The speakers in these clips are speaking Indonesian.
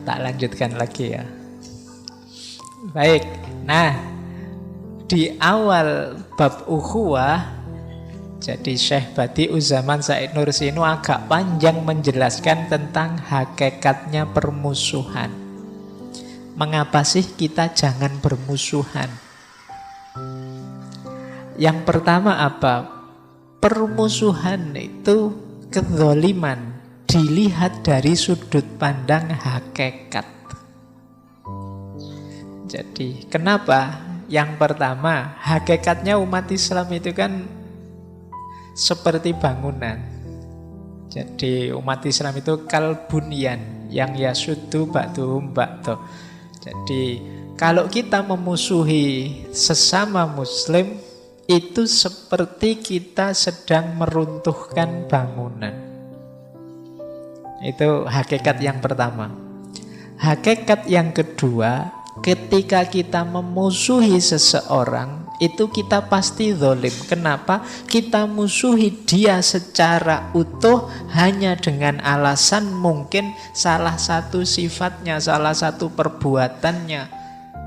Tak lanjutkan lagi ya. Baik, nah di awal bab ukhuwah, jadi Syekh Badi'uzzaman Said Nursi ini agak panjang menjelaskan tentang hakikatnya permusuhan. Mengapa sih kita jangan bermusuhan? Yang pertama apa? Permusuhan itu kezaliman dilihat dari sudut pandang hakikat. Jadi kenapa? Yang pertama, hakikatnya umat Islam itu kan seperti bangunan. Jadi umat Islam itu kalbunyan yang yasuddu ba'duhum ba'du. Jadi kalau kita memusuhi sesama muslim, itu seperti kita sedang meruntuhkan bangunan. Itu hakikat yang pertama. Hakikat yang kedua, ketika kita memusuhi seseorang, itu kita pasti zalim. Kenapa? Kita musuhi dia secara utuh hanya dengan alasan mungkin salah satu sifatnya, salah satu perbuatannya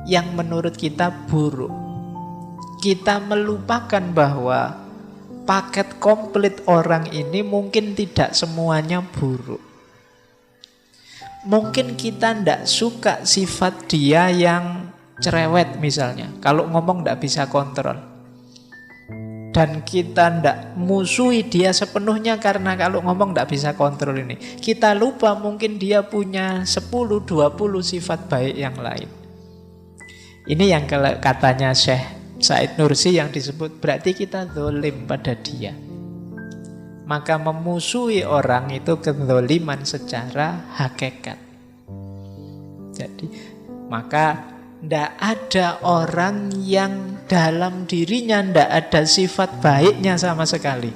yang menurut kita buruk. Kita melupakan bahwa paket komplit orang ini mungkin tidak semuanya buruk. Mungkin kita tidak suka sifat dia yang cerewet misalnya, kalau ngomong tidak bisa kontrol. Dan kita tidak musuhi dia sepenuhnya karena kalau ngomong tidak bisa kontrol ini. Kita lupa mungkin dia punya 10-20 sifat baik yang lain. Ini yang katanya Syekh Said Nursi yang disebut berarti kita zalim pada dia. Maka memusuhi orang itu kezaliman secara hakikat. Jadi maka tidak ada orang yang dalam dirinya tidak ada sifat baiknya sama sekali.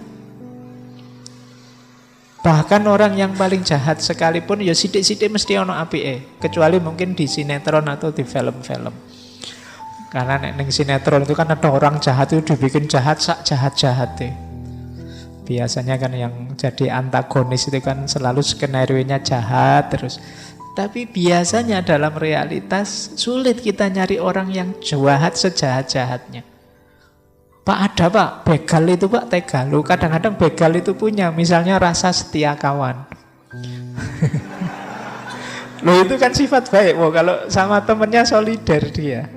Bahkan orang yang paling jahat sekalipun ya sidik-sidik mesti ono apike, kecuali mungkin di sinetron atau di film-film. Karena ning sinetron itu kan ada orang jahat itu dibikin jahat sak jahat-jahatnya. Biasanya kan yang jadi antagonis itu kan selalu skenario-nya jahat terus. Tapi biasanya dalam realitas sulit kita nyari orang yang jahat sejahat-jahatnya. Pak ada pak, begal itu pak tega. Lu kadang-kadang begal itu punya misalnya rasa setia kawan. Loh itu kan sifat baik. Wah, kalau sama temennya solider dia.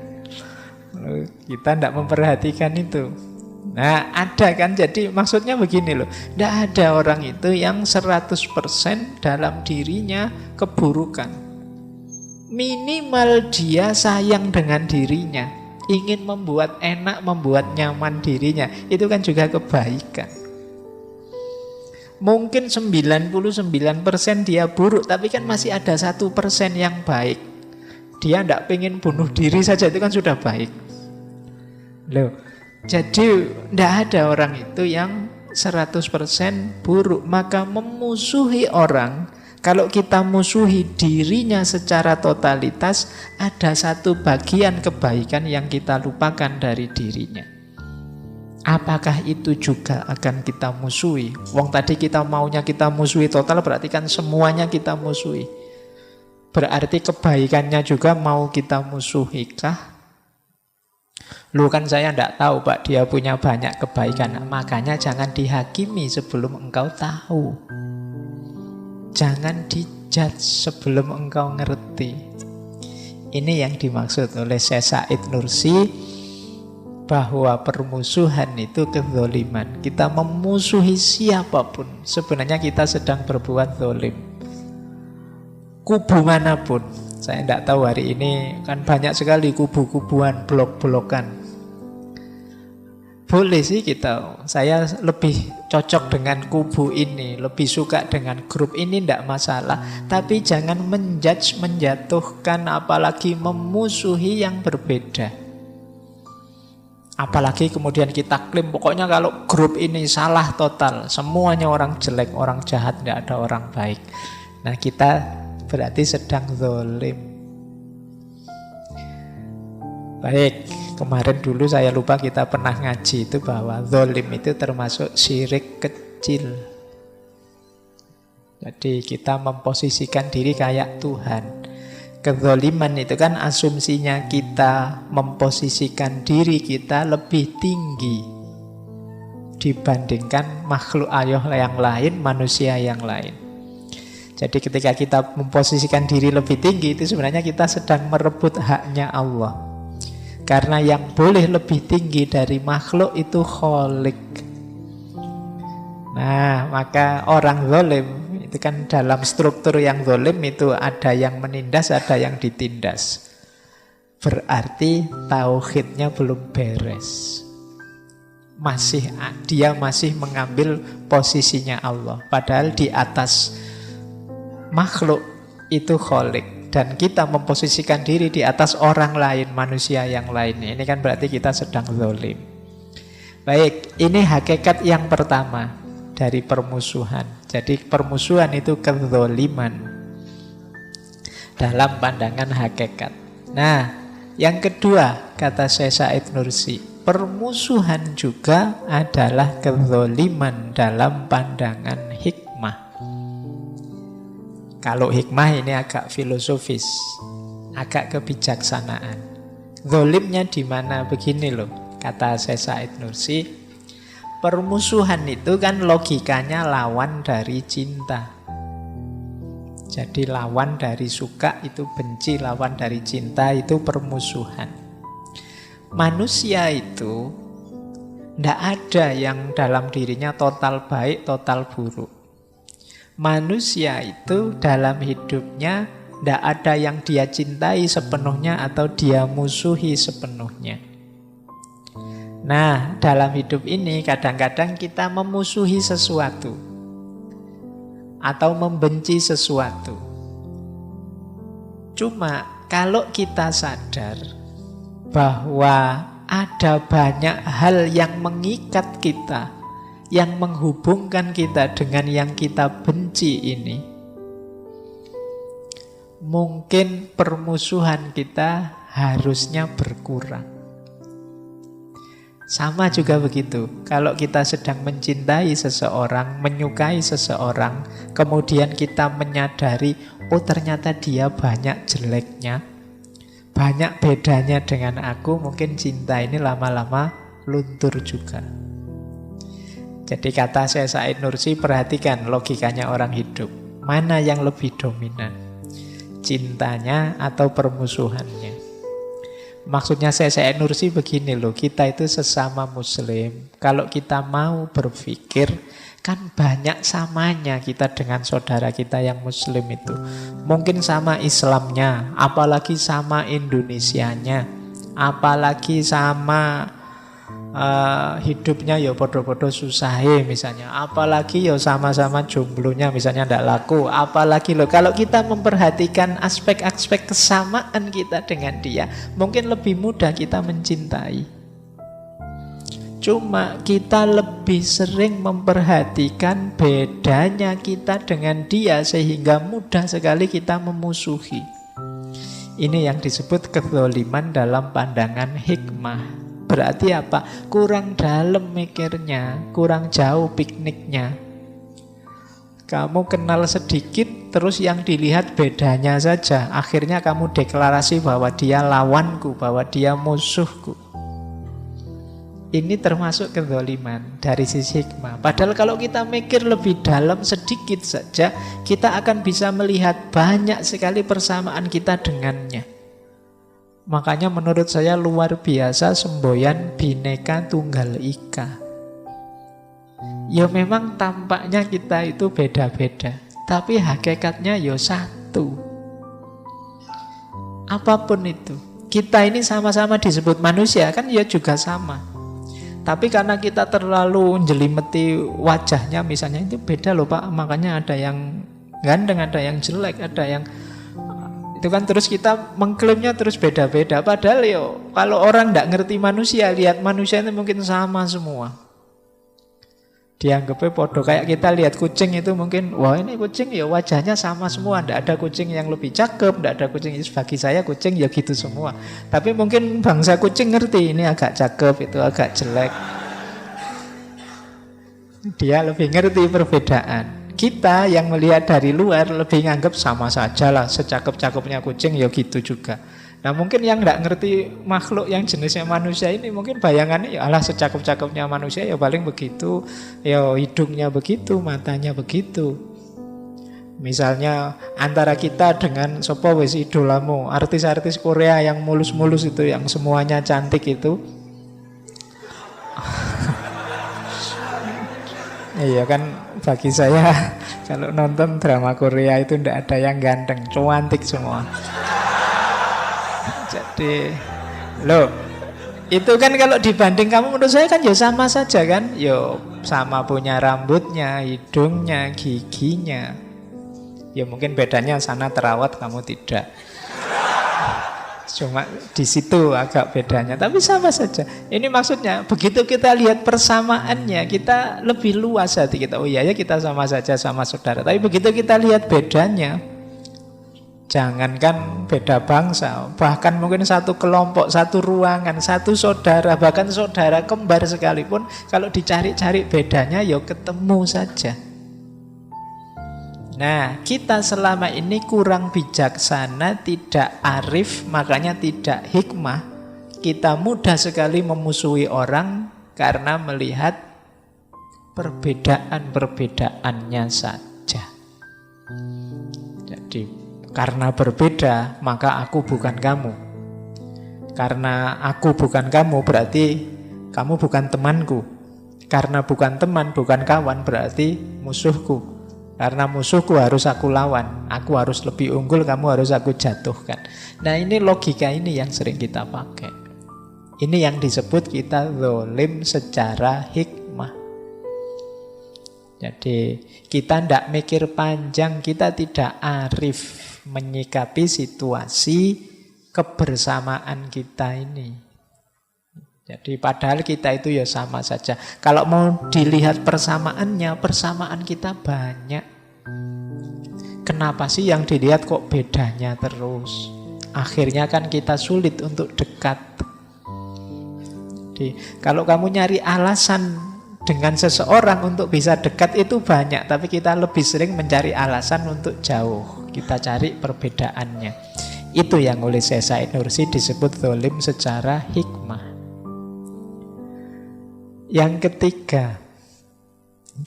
Loh, kita tidak memperhatikan itu. Nah ada kan, jadi maksudnya begini loh, tidak ada orang itu yang 100% dalam dirinya keburukan. Minimal dia sayang dengan dirinya, ingin membuat enak, membuat nyaman dirinya, itu kan juga kebaikan. Mungkin 99% dia buruk, tapi kan masih ada 1% yang baik. Dia tidak pengen bunuh diri saja, itu kan sudah baik loh. Jadi tidak ada orang itu yang 100% buruk. Maka memusuhi orang, kalau kita musuhi dirinya secara totalitas, ada satu bagian kebaikan yang kita lupakan dari dirinya. Apakah itu juga akan kita musuhi? Wong tadi kita maunya kita musuhi total, berarti kan semuanya kita musuhi. Berarti kebaikannya juga mau kita musuhi kah? Lu kan saya tidak tahu pak, dia punya banyak kebaikan. Makanya jangan dihakimi sebelum engkau tahu. Jangan dijudge sebelum engkau ngerti. Ini yang dimaksud oleh Syekh Said Nursi, bahwa permusuhan itu kezaliman. Kita memusuhi siapapun, sebenarnya kita sedang berbuat zalim. Kubu manapun. Saya tidak tahu hari ini kan banyak sekali kubu-kubuan, blok-blokan. Boleh sih kita, saya lebih cocok dengan kubu ini, lebih suka dengan grup ini, tidak masalah. Tapi jangan menjudge, menjatuhkan, apalagi memusuhi yang berbeda. Apalagi kemudian kita klaim, pokoknya kalau grup ini salah total, semuanya orang jelek, orang jahat, tidak ada orang baik. Nah kita berarti sedang zalim. Baik, kemarin dulu saya lupa kita pernah ngaji itu bahwa zalim itu termasuk syirik kecil. Jadi kita memposisikan diri kayak Tuhan. Kezoliman itu kan asumsinya kita memposisikan diri kita lebih tinggi dibandingkan makhluk Allah yang lain, manusia yang lain. Jadi ketika kita memposisikan diri lebih tinggi, itu sebenarnya kita sedang merebut haknya Allah. Karena yang boleh lebih tinggi dari makhluk itu Khalik. Nah, maka orang zalim itu kan dalam struktur yang zalim itu ada yang menindas, ada yang ditindas. Berarti tauhidnya belum beres. Dia masih mengambil posisinya Allah. Padahal di atas makhluk itu Khalik. Dan kita memposisikan diri di atas orang lain, manusia yang lain. Ini kan berarti kita sedang zalim. Baik, ini hakikat yang pertama dari permusuhan. Jadi permusuhan itu kezoliman dalam pandangan hakikat. Nah, yang kedua kata Syekh Said Nursi, permusuhan juga adalah kezoliman dalam pandangan hikmah. Kalau hikmah ini agak filosofis, agak kebijaksanaan. Zolimnya di mana? Begini loh, kata Syekh Said Nursi, permusuhan itu kan logikanya lawan dari cinta. Jadi lawan dari suka itu benci, lawan dari cinta itu permusuhan. Manusia itu tidak ada yang dalam dirinya total baik, total buruk. Manusia itu dalam hidupnya tidak ada yang dia cintai sepenuhnya atau dia musuhi sepenuhnya. Nah, dalam hidup ini kadang-kadang kita memusuhi sesuatu atau membenci sesuatu. Cuma kalau kita sadar bahwa ada banyak hal yang mengikat kita, yang menghubungkan kita dengan yang kita benci ini, mungkin permusuhan kita harusnya berkurang. Sama juga begitu, kalau kita sedang mencintai seseorang, menyukai seseorang, kemudian kita menyadari, oh ternyata dia banyak jeleknya, banyak bedanya dengan aku, mungkin cinta ini lama-lama luntur juga. Jadi kata Syekh Said Nursi, perhatikan logikanya orang hidup. Mana yang lebih dominan? Cintanya atau permusuhannya? Maksudnya Syekh Said Nursi begini loh, kita itu sesama muslim. Kalau kita mau berpikir, kan banyak samanya kita dengan saudara kita yang muslim itu. Mungkin sama Islamnya, apalagi sama Indonesianya, apalagi sama hidupnya ya podo-podo susahe misalnya, apalagi ya sama-sama jomblonya misalnya ndak laku, apalagi loh kalau kita memperhatikan aspek-aspek kesamaan kita dengan dia, mungkin lebih mudah kita mencintai. Cuma kita lebih sering memperhatikan bedanya kita dengan dia sehingga mudah sekali kita memusuhi. Ini yang disebut kezoliman dalam pandangan hikmah. Berarti apa? Kurang dalam mikirnya, kurang jauh pikniknya. Kamu kenal sedikit, terus yang dilihat bedanya saja. Akhirnya kamu deklarasi bahwa dia lawanku, bahwa dia musuhku. Ini termasuk kezoliman dari sisi hikmah. Padahal kalau kita mikir lebih dalam sedikit saja, kita akan bisa melihat banyak sekali persamaan kita dengannya. Makanya menurut saya luar biasa semboyan Bhinneka Tunggal Ika. Ya memang tampaknya kita itu beda-beda, tapi hakikatnya ya satu. Apapun itu, kita ini sama-sama disebut manusia, kan ya juga sama. Tapi karena kita terlalu menjelimeti wajahnya misalnya, itu beda loh Pak. Makanya ada yang ganteng, ada yang jelek, ada yang itu kan, terus kita mengklaimnya terus beda-beda. Padahal yo kalau orang tidak ngerti manusia, lihat manusia itu mungkin sama semua. Dianggapnya podo, kayak kita lihat kucing itu mungkin, wah ini kucing ya wajahnya sama semua, tidak ada kucing yang lebih cakep, tidak ada kucing, bagi saya kucing ya gitu semua. Tapi mungkin bangsa kucing ngerti, ini agak cakep, itu agak jelek. Dia lebih ngerti perbedaan. kita yang melihat dari luar lebih nganggap sama saja lah, secakep-cakepnya kucing ya gitu juga. Nah mungkin yang nggak ngerti makhluk yang jenisnya manusia ini, mungkin bayangannya ya alah secakep-cakepnya manusia ya paling begitu, ya hidungnya begitu, matanya begitu. Misalnya antara kita dengan sopo wis idolamu, artis-artis Korea yang mulus-mulus itu, yang semuanya cantik itu. Iya kan, bagi saya kalau nonton drama Korea itu ndak ada yang ganteng, cantik semua. Jadi, loh, itu kan kalau dibanding kamu menurut saya kan ya sama saja kan? Ya sama punya rambutnya, hidungnya, giginya. Ya mungkin bedanya sana terawat, kamu tidak. Cuma di situ agak bedanya, tapi sama saja. Ini maksudnya begitu kita lihat persamaannya, kita lebih luas hati kita. Oh iya ya, kita sama saja, sama saudara. Tapi begitu kita lihat bedanya, jangankan beda bangsa, bahkan mungkin satu kelompok, satu ruangan, satu saudara, bahkan saudara kembar sekalipun, kalau dicari-cari bedanya ya ketemu saja. Nah, kita selama ini kurang bijaksana, tidak arif, makanya tidak hikmah. Kita mudah sekali memusuhi orang karena melihat perbedaan-perbedaannya saja. Jadi, karena berbeda, maka aku bukan kamu. Karena aku bukan kamu, berarti kamu bukan temanku. Karena bukan teman, bukan kawan, berarti musuhku. Karena musuhku harus aku lawan, aku harus lebih unggul, kamu harus aku jatuhkan. Nah ini logika ini yang sering kita pakai. Ini yang disebut kita zalim secara hikmah. Jadi kita tidak mikir panjang, kita tidak arif menyikapi situasi kebersamaan kita ini. Jadi padahal kita itu ya sama saja. Kalau mau dilihat persamaannya, persamaan kita banyak. Kenapa sih yang dilihat kok bedanya terus? Akhirnya kan kita sulit untuk dekat. Jadi kalau kamu nyari alasan dengan seseorang untuk bisa dekat itu banyak, tapi kita lebih sering mencari alasan untuk jauh. Kita cari perbedaannya. Itu yang oleh Syekh Said Nursi disebut zalim secara hikmah. Yang ketiga,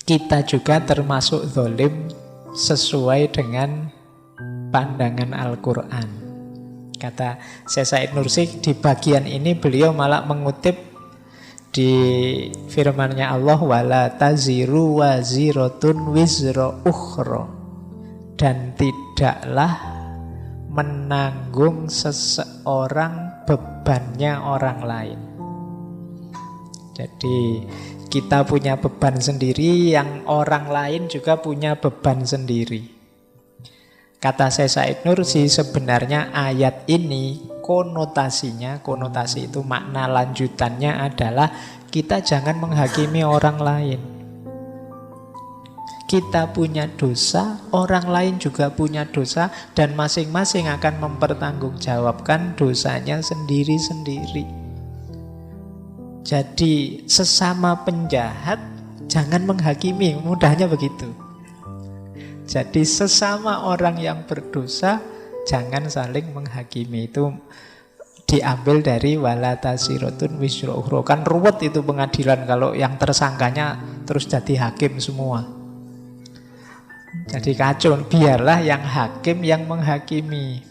kita juga termasuk zalim sesuai dengan pandangan Al-Quran. Kata Syekh Said Nursi di bagian ini beliau malah mengutip di firman-Nya Allah, wala taziru waziratun wizra ukhra, dan tidaklah menanggung seseorang bebannya orang lain. Jadi kita punya beban sendiri, yang orang lain juga punya beban sendiri. Kata Syekh Said Nursi, sebenarnya ayat ini konotasi itu makna lanjutannya adalah kita jangan menghakimi orang lain. Kita punya dosa, orang lain juga punya dosa, dan masing-masing akan mempertanggungjawabkan dosanya sendiri-sendiri. Jadi sesama penjahat jangan menghakimi, mudahnya begitu. Jadi sesama orang yang berdosa jangan saling menghakimi. Itu diambil dari wala tasirotun wisra ukhra. Kan ruwet itu pengadilan kalau yang tersangkanya terus jadi hakim semua. Jadi kacau, biarlah yang hakim yang menghakimi.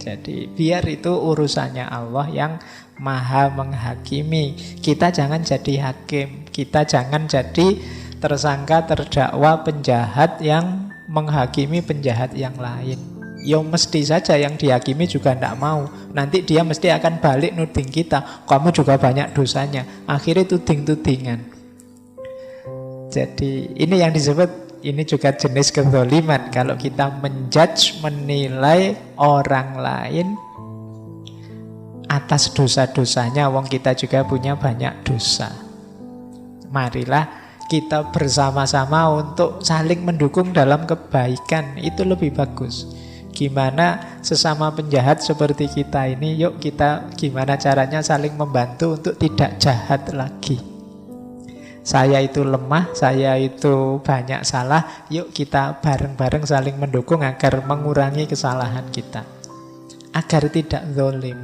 Jadi biar itu urusannya Allah yang Maha menghakimi. Kita jangan jadi hakim, kita jangan jadi tersangka, terdakwa, penjahat yang menghakimi penjahat yang lain. Ya mesti saja yang dihakimi juga tidak mau. Nanti dia mesti akan balik nuding kita, kamu juga banyak dosanya. Akhirnya tuding-tudingan. Jadi ini yang disebut, ini juga jenis kezaliman. Kalau kita menjudge, menilai orang lain atas dosa-dosanya, wong kita juga punya banyak dosa. Marilah kita bersama-sama untuk saling mendukung dalam kebaikan. Itu lebih bagus. Gimana sesama penjahat seperti kita ini, yuk kita gimana caranya saling membantu untuk tidak jahat lagi. Saya itu lemah, saya itu banyak salah. Yuk kita bareng-bareng saling mendukung agar mengurangi kesalahan kita, agar tidak zalim.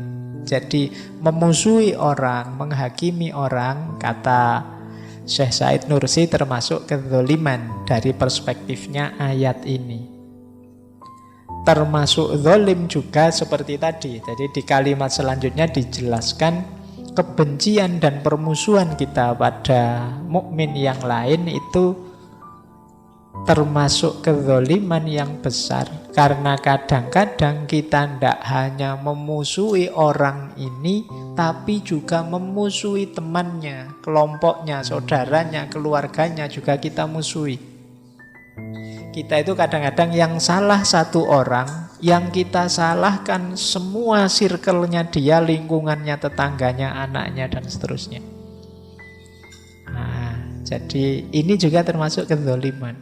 Jadi memusuhi orang, menghakimi orang, kata Syekh Said Nursi, termasuk kezaliman dari perspektifnya ayat ini. Termasuk zalim juga seperti tadi. Jadi di kalimat selanjutnya dijelaskan kebencian dan permusuhan kita pada mukmin yang lain itu termasuk kezaliman yang besar. Karena kadang-kadang kita tidak hanya memusuhi orang ini, tapi juga memusuhi temannya, kelompoknya, saudaranya, keluarganya juga kita musuhi. Kita itu kadang-kadang yang salah satu orang, yang kita salahkan semua circle-nya dia, lingkungannya, tetangganya, anaknya, dan seterusnya. Nah, jadi ini juga termasuk kezaliman.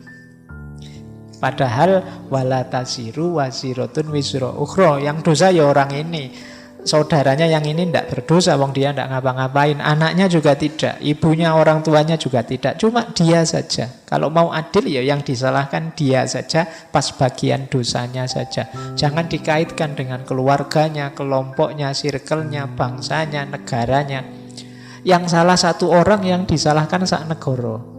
Padahal wala tasiru wasiratun wizra ukhra, yang dosa ya orang ini, saudaranya yang ini tidak berdosa, wong dia tidak ngapa-ngapain, anaknya juga tidak, ibunya, orang tuanya juga tidak, cuma dia saja. Kalau mau adil ya yang disalahkan dia saja, pas bagian dosanya saja. Jangan dikaitkan dengan keluarganya, kelompoknya, circle-nya, bangsanya, negaranya. Yang salah satu orang yang disalahkan sak negara.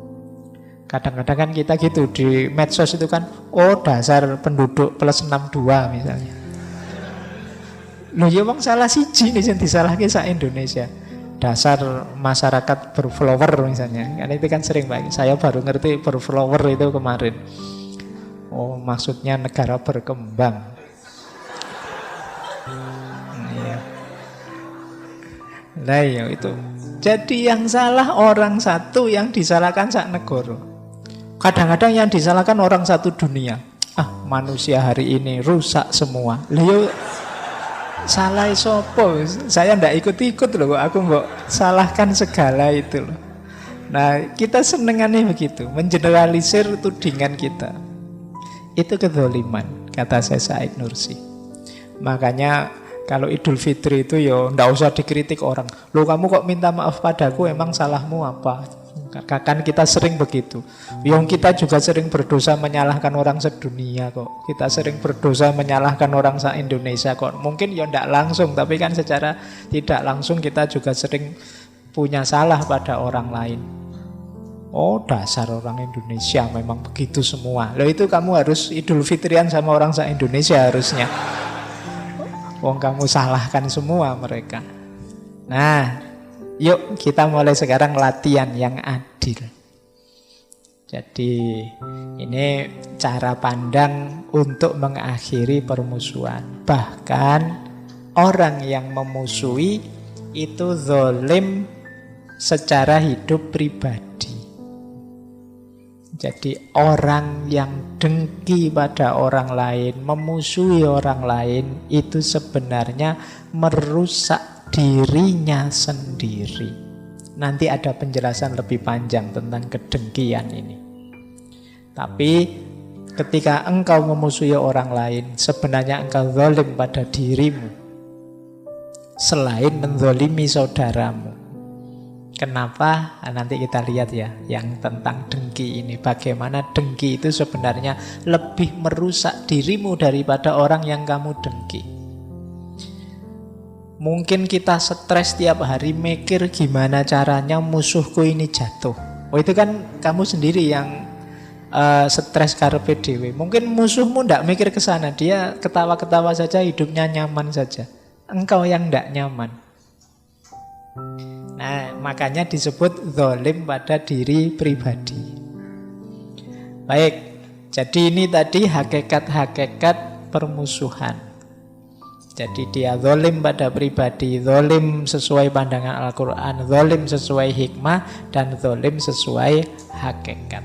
Kadang-kadang kan kita gitu di medsos itu kan, oh dasar penduduk plus 62 misalnya. Loh ya wong salah siji nih yang disalahke sak Indonesia. Dasar masyarakat berflower misalnya. Kan itu kan sering Pak. Saya baru ngerti berflower itu kemarin. Oh, maksudnya negara berkembang. Iya. Nah, ya itu. Jadi yang salah orang satu, yang disalahkan sak negara. Kadang-kadang yang disalahkan orang satu dunia. Ah, manusia hari ini rusak semua. Lho salah sopo, saya ndak ikut-ikut loh, aku mbok salahkan segala itu loh. Nah, kita senengannya begitu, mengeneralisir tudingan kita. Itu kezaliman, kata Syekh Said Nursi. Makanya kalau Idul Fitri itu ya ndak usah dikritik orang. Loh kamu kok minta maaf padaku, emang salahmu apa? Kan kita sering begitu. Yang kita juga sering berdosa menyalahkan orang sedunia kok. Kita sering berdosa menyalahkan orang se-Indonesia kok. Mungkin ya tidak langsung, tapi kan secara tidak langsung kita juga sering punya salah pada orang lain. Oh dasar orang Indonesia memang begitu semua. Loh itu kamu harus Idul Fitrian sama orang se-Indonesia harusnya. Wong kamu salahkan semua mereka. Nah, yuk kita mulai sekarang latihan yang adil. Jadi ini cara pandang untuk mengakhiri permusuhan. Bahkan orang yang memusuhi itu zalim secara hidup pribadi. Jadi orang yang dengki pada orang lain, memusuhi orang lain, itu sebenarnya merusak dirinya sendiri. Nanti ada penjelasan lebih panjang tentang kedengkian ini. Tapi ketika engkau memusuhi orang lain, sebenarnya engkau zalim pada dirimu, selain menzalimi saudaramu. Kenapa? Nah, nanti kita lihat ya yang tentang dengki ini. Bagaimana dengki itu sebenarnya lebih merusak dirimu daripada orang yang kamu dengki. Mungkin kita stres tiap hari mikir gimana caranya musuhku ini jatuh. Oh itu kan kamu sendiri yang stres karpe dewe. Mungkin musuhmu ndak mikir ke sana, dia ketawa-ketawa saja, hidupnya nyaman saja. Engkau yang ndak nyaman. Nah, makanya disebut zalim pada diri pribadi. Baik, jadi ini tadi hakikat-hakikat permusuhan. Jadi dia zalim pada pribadi, zalim sesuai pandangan Al-Quran, zalim sesuai hikmah, dan zalim sesuai hakikat.